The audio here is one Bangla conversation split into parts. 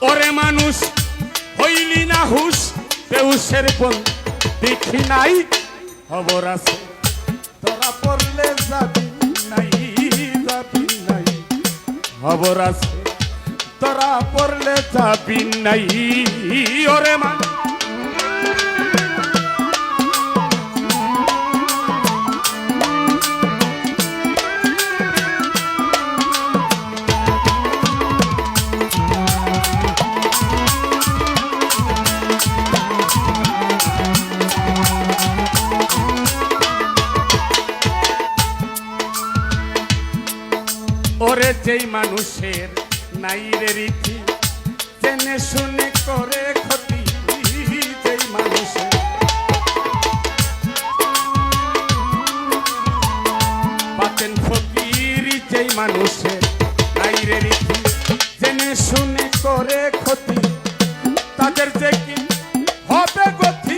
ওরে মানুষ হইলি না হুশ বেউসের বল দেখি নাই খবর আছে তোরা পড়লে যাবি নাই যাবি নাই খবর আছে তোরা পড়লে যাবি নাই ওরে মানুষ ওরে যেই মানুষের নাই রে রীতি জেনে শুনে করে ক্ষতি যেই মানুষের পাতেন ফকির যেই মানুষের নাই রে রীতি জেনে শুনে করে ক্ষতি তাদের যে কি হবে গতি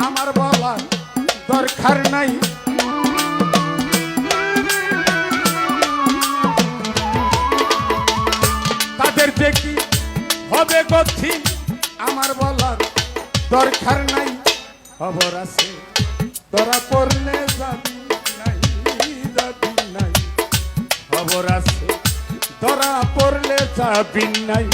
আমার বলার দরকার নাই দেখি হবে গতি আমার বলার দরকার নাই খবর আছে তোরা পড়লে যাবি নাই যাবি নাই খবর আছে তোরা পড়লে যাবি নাই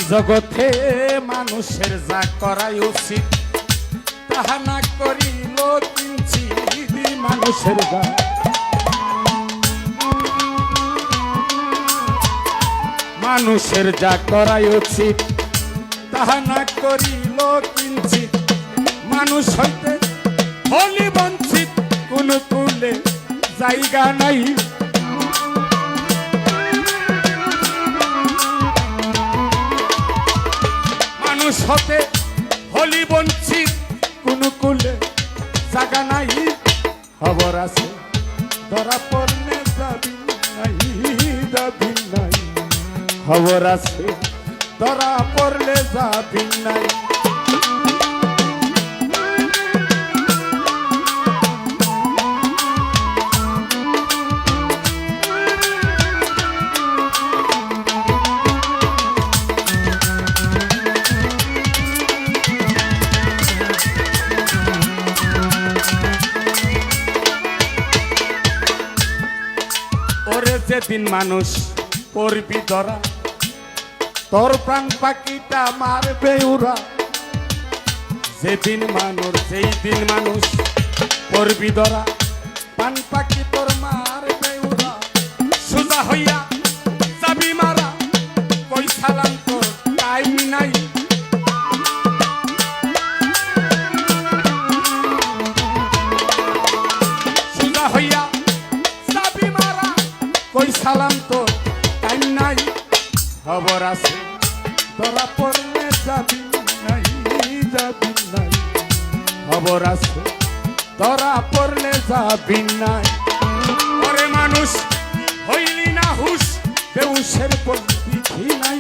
জগতে মানুষের যা করাই উচিত তাহা না করিল কিঞ্চি মানুষের যা মানুষের যা করাই উচিত তাহা না করিল কিঞ্চিত মানুষ হইতে হলি বঞ্চিত কোন তুলে জায়গা নাই মানুষ হতে হলি বঞ্চিত কোন কুলে জায়গা নাই খবর আছে ধরা পড়লে যাবি নাই যাবি নাই খবর আছে ধরা পড়লে যাবি নাই যেদিন মানুষ করবি ধরা তোর প্রাণ পাখিটা মারবে উড়া যেদিন মানুষ যেই দিন মানুষ করবি ধরা প্রাণ পাখি তোর মারবে উড়া সোজা হইয়া যাবি মারা কই সালাম তোর টাইম নাই সোজা হইয়া কই সালাম তো টাইম নাই খবর আছে তোরা পড়লে যাবি নাই যাবি নাই খবর আছে তোরা পড়লে যাবি নাই ওরে মানুষ হইলি না হুশ বেউসের পর দেখি নাই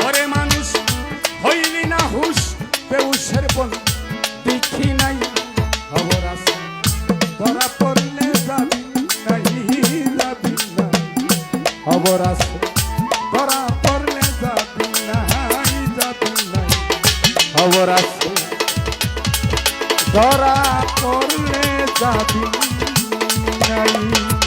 ওরে মানুষ হইলি না হুশ বেউসের পর দেখি নাই খবর আছে ধরা পড়লে যাবি নাই যাবি নাই খবর আছে ধরা পড়লে যাবি নাই যাবি নাই খবর আছে ধরা পড়লে যাবি নাই।